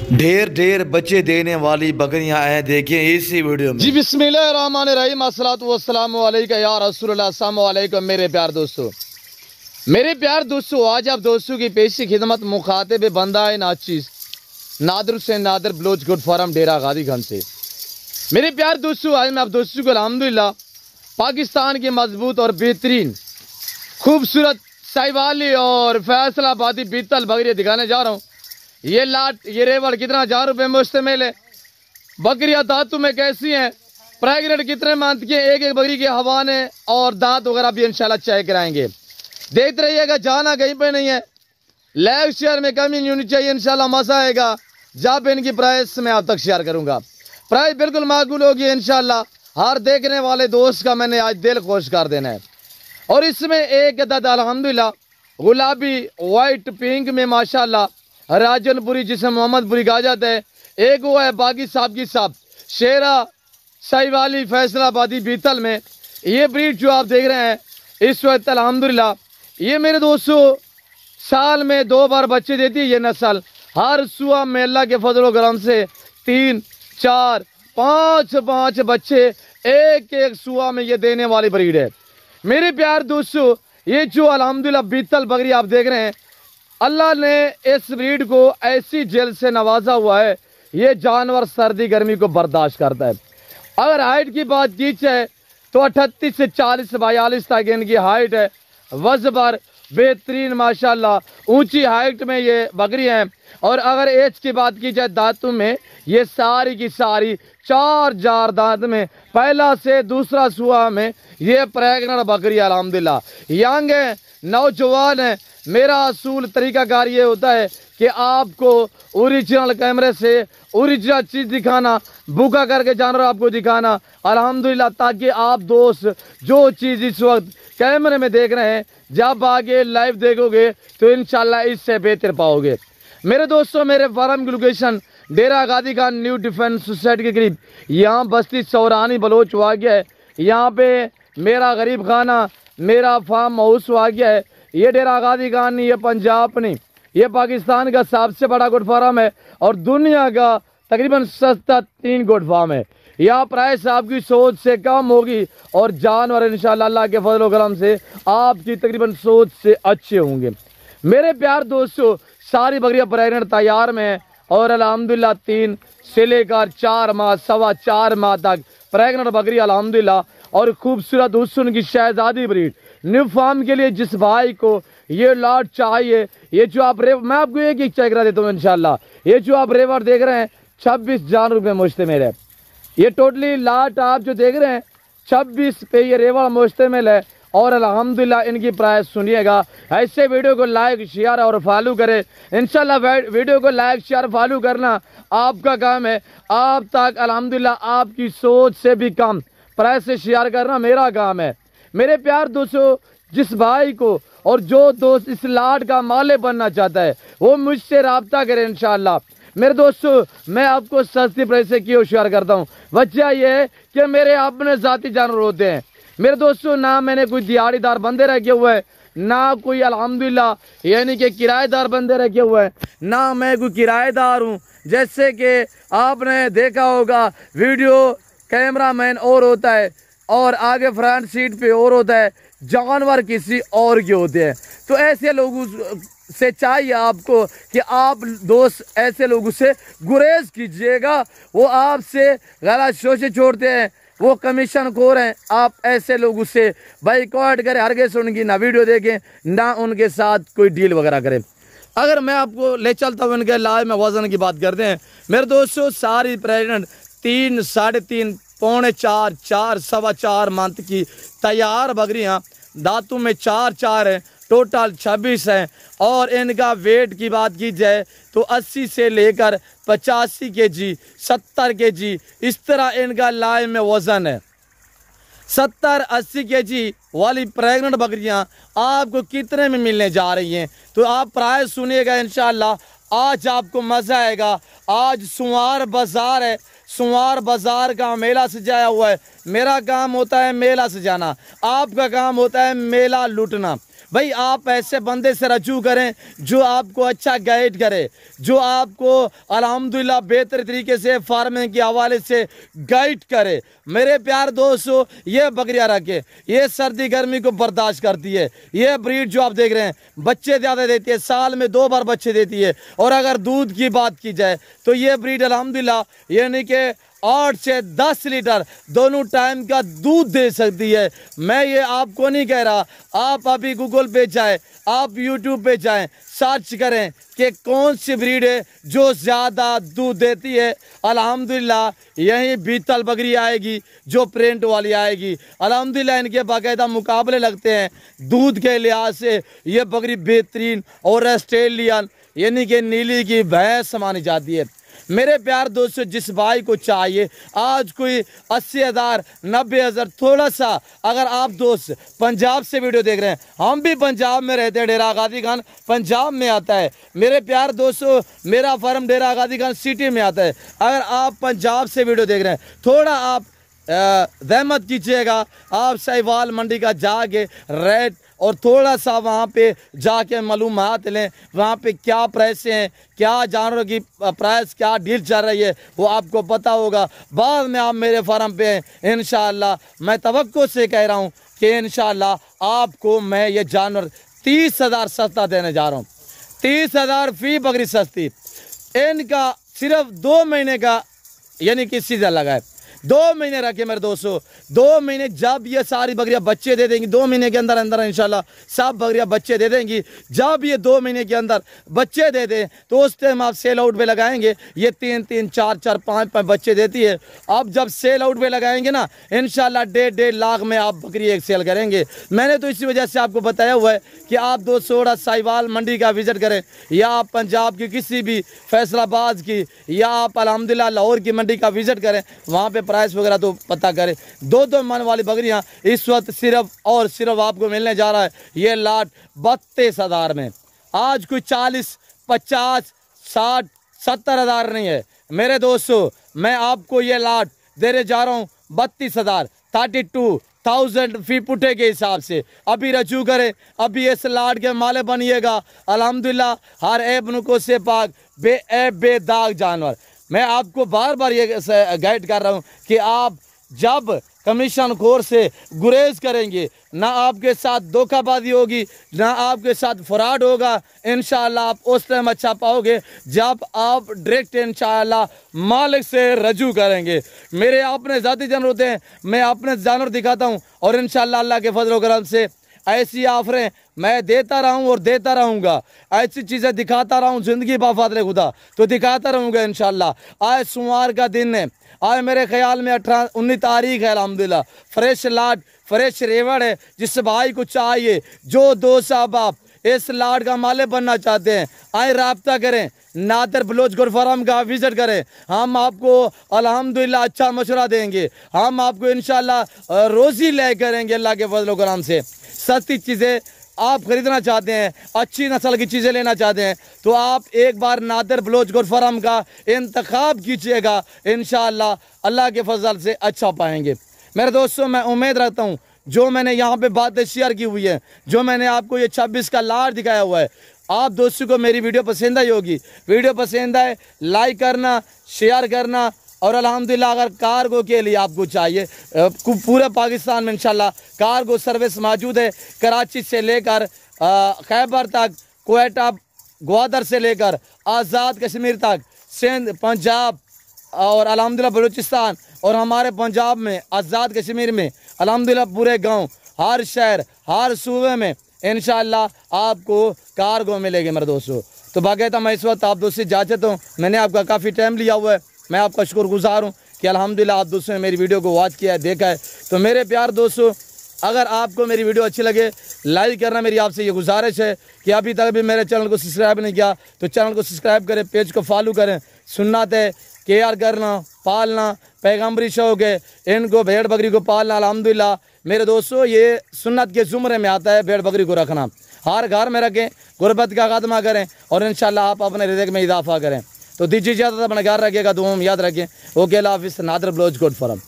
ढेर ढेर बच्चे देने वाली बकरियां हैं, देखिए इसी वीडियो में। जी बिस्मिल्लाहिर्रहमानिर्रहीम, अस्सलातु वस्सलामु अलैका या रसूलल्लाह। अस्सलामु अलैकुम मेरे प्यार दोस्तों, आज आप दोस्तों की पेशी खिदमत मुखातिब बंदा है नाचीज नादर से नादर बलोच गुड फार्म डेरा गाजीगंज से। मेरे प्यार दोस्तों, आज मैं आप दोस्तों को अल्हम्दुलिल्लाह पाकिस्तान के मजबूत और बेहतरीन खूबसूरत साहिवाली और फैसलाबादी बीतल बकरियां दिखाने जा रहा हूँ। ये रेवड़ कितना 1000 रुपये मुश्तमिल है। बकरियां दांतों में कैसी हैं, प्रेगनेंट कितने मंथ की, एक एक बकरी के हवाने और दांत वगैरह भी इंशाल्लाह चेक कराएंगे। देखते रहिएगा, जाना कहीं पे नहीं है। लाइक शेयर में कमी नहीं होनी चाहिए, इंशाल्लाह मजा आएगा जब इनकी प्राइस मैं आप तक शेयर करूंगा। प्राइस बिल्कुल माकूल होगी इंशाल्लाह। हर देखने वाले दोस्त का मैंने आज दिल खुश कर देना है। और इसमें एक अदद अल्हम्दुलिल्लाह गुलाबी वाइट पिंक में माशाल्लाह राजनपुरी जिसे मोहम्मदपुरी कहा जाता है, एक वो है बागी साहब की साहब शेरा साहिवाली फैसलाबादी बीतल में। ये ब्रीड जो आप देख रहे हैं इस वक्त अल्हम्दुलिल्लाह ये मेरे दोस्तों साल में 2 बार बच्चे देती है। ये नस्ल हर सुबह में अल्लाह के फजल करम से 3, 4, 5 बच्चे एक एक सुबह में ये देने वाली ब्रीड है। मेरे प्यार दोस्तों, ये जो अल्हम्दुलिल्लाह बीतल बकरी आप देख रहे हैं, अल्लाह ने इस ब्रीड को ऐसी जेल से नवाजा हुआ है, ये जानवर सर्दी गर्मी को बर्दाश्त करता है। अगर हाइट की बात की जाए तो 38 से 40 42 तक इनकी हाइट है। वजबर बेहतरीन माशाल्लाह ऊंची हाइट में ये बकरी है। और अगर एज की बात की जाए दांतों में, ये सारी की सारी 4 जार दांत में, पहला से दूसरा सुहा में ये प्रेग्नेंट बकरी अल्हम्दुलिल्लाह यंग है, नौजवान है। मेरा असूल तरीकाकार ये होता है कि आपको ओरिजिनल कैमरे से ओरिजिनल चीज़ दिखाना, बुका करके जानवर आपको दिखाना अल्हम्दुलिल्लाह, ताकि आप दोस्त जो चीज़ इस वक्त कैमरे में देख रहे हैं जब आगे लाइव देखोगे तो इंशाल्लाह इससे बेहतर पाओगे। मेरे दोस्तों, मेरे फार्म की लोकेशन डेरा गाजीगंज न्यू डिफेंस सोसाइटी के करीब, यहाँ बस्ती सौरानी बलोच वाक़ है। यहाँ पे मेरा गरीब खाना, मेरा फार्म हाउस वाक़ है। ये डेरा गाजीगंज नहीं, ये पंजाब नहीं, ये पाकिस्तान का सबसे बड़ा गोट फार्म है और दुनिया का तकरीबन सस्ता 3 गोट फार्म है। यहाँ प्राइस आपकी सोच से कम होगी और जानवर इंशाल्लाह अल्लाह के फजल करम से आपकी तकरीबन सोच से अच्छे होंगे। मेरे प्यार दोस्तों, सारी बकरियां प्रेग्नेंट तैयार में है और अल्हम्दुलिल्लाह 3 से लेकर 4 माह 4.25 माह तक प्रेग्नेंट बकरी अल्हम्दुलिल्लाह। और खूबसूरत हुस्न की शहजादी ब्रीड न्यू फार्म के लिए जिस भाई को ये लॉट चाहिए, ये जो आप मैं आपको एक चेक करा देता हूँ इंशाल्लाह। ये जो आप रेवर देख रहे हैं 26,000 रुपये मुश्तमिल है। ये टोटली लाट आप जो देख रहे हैं 26 पे ये रेवर मुश्तमिल है। और अल्हम्दुलिल्लाह इनकी प्राइस सुनिएगा। ऐसे वीडियो को लाइक शेयर और फॉलो करें इंशाल्लाह। वीडियो को लाइक शेयर फॉलो करना आपका काम है। आप तक अल्हम्दुलिल्लाह आपकी सोच से भी कम प्राइस से शेयर करना मेरा काम है। मेरे प्यार दोस्तों, जिस भाई को और जो दोस्त इस लाट का मालिक बनना चाहता है वो मुझसे रब्ता करे इंशाल्लाह। मेरे दोस्तों, मैं आपको सस्ती प्राइस से क्यों शेयर करता हूँ, वजह यह है कि मेरे अपने ज़ाती जानवर होते हैं। मेरे दोस्तों, ना मैंने कोई दिहाड़ीदार बंदे रखे हुए हैं, ना कोई अल्हम्दुलिल्लाह यानी कि किराएदार बंदे रखे हुए हैं, ना मैं कोई किराएदार हूँ। जैसे कि आपने देखा होगा वीडियो कैमरामैन और होता है और आगे फ्रंट सीट पे और होता है, जानवर किसी और के होते हैं। तो ऐसे लोगों से चाहिए आपको कि आप दोस्त ऐसे लोगों से गुरेज कीजिएगा। वो आपसे गलत सोचे छोड़ते हैं, वो कमीशन खोर हैं। आप ऐसे लोगों से बाइकआउट करें, हरगिज़ उनकी ना वीडियो देखें, ना उनके साथ कोई डील वगैरह करें। अगर मैं आपको ले चलता हूँ इनके लाइव में वजन की बात करते हैं मेरे दोस्तों, सारी प्रेग्नेंट 3, 3.5, पौने 4, 4, 4.25 मंथ की तैयार बकरियाँ, दांतों में 4 हैं, टोटल 26 हैं। और इनका वेट की बात की जाए तो 80 से लेकर 85 kg 70 kg इस तरह इनका लाइव में वज़न है। 70-80 kg वाली प्रेग्नेंट बकरियां आपको कितने में मिलने जा रही हैं, तो आप प्राइस सुनिएगा इंशाल्लाह। आज आपको मज़ा आएगा। आज सुवार बाज़ार है, सुवार बाज़ार का मेला सजाया हुआ है। मेरा काम होता है मेला सजाना, आपका काम होता है मेला लूटना। भाई आप ऐसे बंदे से रजू करें जो आपको अच्छा गाइड करे, जो आपको अल्हम्दुलिल्लाह बेहतर तरीके से फार्मिंग के हवाले से गाइड करे। मेरे प्यार दोस्तों, ये बकरियां रखें, ये सर्दी गर्मी को बर्दाश्त करती है। ये ब्रीड जो आप देख रहे हैं बच्चे ज़्यादा देती है, साल में 2 बार बच्चे देती है। और अगर दूध की बात की जाए तो ये ब्रीड अल्हम्दुलिल्लाह यानी कि 8 से 10 लीटर दोनों टाइम का दूध दे सकती है। मैं ये आपको नहीं कह रहा, आप अभी गूगल पे जाएं, आप यूट्यूब पे जाएं, सर्च करें कि कौन सी ब्रीड है जो ज़्यादा दूध देती है। अल्हम्दुलिल्लाह यही बीतल बकरी आएगी जो प्रिंट वाली आएगी। अल्हम्दुलिल्लाह इनके बाकायदा मुकाबले लगते हैं दूध के लिहाज से। ये बकरी बेहतरीन और ऑस्ट्रेलियन यानी कि नीली की भैंस मानी जाती है। मेरे प्यार दोस्तों, जिस भाई को चाहिए आज कोई 80,000 90,000 थोड़ा सा, अगर आप दोस्त पंजाब से वीडियो देख रहे हैं, हम भी पंजाब में रहते हैं, डेरा गाजी खान पंजाब में आता है। मेरे प्यार दोस्तों, मेरा फार्म डेरा गाजी खान सिटी में आता है। अगर आप पंजाब से वीडियो देख रहे हैं, थोड़ा आप रहमत कीजिएगा, आप साहिवाल मंडी का जाके रेट और थोड़ा सा वहाँ पे जाके मालूमात लें, वहाँ पे क्या प्राइस हैं, क्या जानवरों की प्राइस क्या डील चल रही है, वो आपको पता होगा। बाद में आप मेरे फार्म पे इंशाअल्लाह मैं तवक्को से कह रहा हूँ कि इंशाअल्लाह आपको मैं ये जानवर 30,000 सस्ता देने जा रहा हूँ। 30,000 फी बकरी सस्ती। इनका सिर्फ 2 महीने का यानी कि सीजन लगा है। 2 महीने रखे मेरे दोस्तों, 2 महीने जब ये सारी बकरियां बच्चे दे देंगी, 2 महीने के अंदर अंदर इंशाल्लाह सब बकरियां बच्चे दे देंगी। जब ये 2 महीने के अंदर बच्चे दे दें तो उस टाइम आप सेल आउट पे लगाएंगे। ये 3-3, 4-4, 5-5 बच्चे देती है। अब जब सेल आउट पे लगाएंगे ना इंशाल्लाह 1.5 लाख में आप बकरी एक सेल करेंगे। मैंने तो इसी वजह से आपको बताया हुआ है कि आप दोस्तों साहिवाल मंडी का विजिट करें, या आप पंजाब की किसी भी फैसलाबाद की, या आप अल्हम्दुलिल्लाह लाहौर की मंडी का विजिट करें, वहाँ पे प्राइस वगैरह तो पता करें। 2-2 मन वाली बकरियां इस वक्त सिर्फ और सिर्फ आपको मिलने जा रहा है ये लाट 32,000 में। आज कोई 40, 50, 60, 70,000 नहीं है मेरे दोस्तों। मैं आपको ये लाट देने जा रहा हूँ 32,000, 32,000 फी पुटे के हिसाब से। अभी रजू करें, अभी इस लाट के माले बनिएगा। अल्हम्दुलिल्लाह हर ऐब नुको से पाक बेऐब बेदाग जानवर। मैं आपको बार बार ये गाइड कर रहा हूँ कि आप जब कमीशन खोर से गुरेज करेंगे, ना आपके साथ धोखाबाजी होगी, ना आपके साथ फ्रॉड होगा। इंशाअल्लाह आप उस टाइम अच्छा पाओगे जब आप डायरेक्ट इंशाअल्लाह मालिक से रजू करेंगे। मेरे अपने ज़ाती जानवर होते हैं, मैं अपने जानवर दिखाता हूँ और इंशाअल्लाह अल्लाह के फजल व करम से ऐसी ऑफरें मैं देता रहा हूँ और देता रहूँगा। ऐसी चीज़ें दिखाता रहा हूँ ज़िंदगी बाफादरे खुदा तो दिखाता रहूँगा इंशाअल्लाह। आज सोमवार का दिन है, आज मेरे ख्याल में 19 तारीख है। अल्हम्दुलिल्लाह फ्रेश लाट फ्रेश रेवड़ है। जिस भाई को चाहिए, जो दोस्त साहब आप इस लाट का मालिक बनना चाहते हैं, आए रब्ता करें, नादर बलोच गोट फार्म का विजिट करें। हम आपको अल्हम्दुलिल्लाह अच्छा मशवरा देंगे। हम आपको इंशाअल्लाह रोज़ी ले करेंगे अल्लाह के फजल व करम से। सस्ती चीज़ें आप खरीदना चाहते हैं, अच्छी नस्ल की चीज़ें लेना चाहते हैं, तो आप एक बार नादर बलोच गोट फार्म का इंतखाब कीजिएगा। इंशाअल्लाह अल्लाह के फजल से अच्छा पाएंगे। मेरे दोस्तों, मैं उम्मीद रखता हूँ जो मैंने यहाँ पे बातें शेयर की हुई है, जो मैंने आपको ये 26 का लाट दिखाया हुआ है, आप दोस्तों को मेरी वीडियो पसंद आई होगी। वीडियो पसंद आए लाइक करना, शेयर करना। और अल्हम्दुलिल्लाह अगर कार्गो के लिए आपको चाहिए, पूरे पाकिस्तान में इंशाल्लाह कार्गो सर्विस मौजूद है। कराची से लेकर खैबर तक, क्वेटा ग्वादर से लेकर आज़ाद कश्मीर तक, सिंध, पंजाब और अल्हम्दुलिल्लाह बलूचिस्तान और हमारे पंजाब में आज़ाद कश्मीर में अल्हम्दुलिल्लाह पूरे गांव, हर शहर, हर सूबे में इंशाअल्लाह आपको कार्गो मिलेगी मेरे दोस्तों। तो बाकायदा मैं इस वक्त आप दोस्तों से इजाज़त हूँ। मैंने आपका काफ़ी टाइम लिया हुआ है, मैं आपका शुक्रगुजार हूँ कि अल्हम्दुलिल्लाह आप दोस्तों ने मेरी वीडियो को वॉच किया है, देखा है। तो मेरे प्यार दोस्तों, अगर आपको मेरी वीडियो अच्छी लगे लाइक करना। मेरी आपसे ये गुजारिश है कि अभी तक भी मेरे चैनल को सब्सक्राइब नहीं किया तो चैनल को सब्सक्राइब करें, पेज को फॉलो करें। सुन्नत है केयर करना, पालना, पैगम्बरी शौक है, इनको भेड़ बकरी को पालना। अल्हम्दुलिल्लाह मेरे दोस्तों ये सुन्नत के ज़ुमरे में आता है भेड़ बकरी को रखना। हर घर में रखें, गुर्बत का खात्मा करें और इंशाअल्लाह आप अपने रिज़्क़ में इजाफा करें। तो दीजिए इजाज़त, अपना ख्याल रखिएगा, दुआ में याद रखें। ओके, अल्लाह हाफ़िज़। Nadir Baloch goat farm.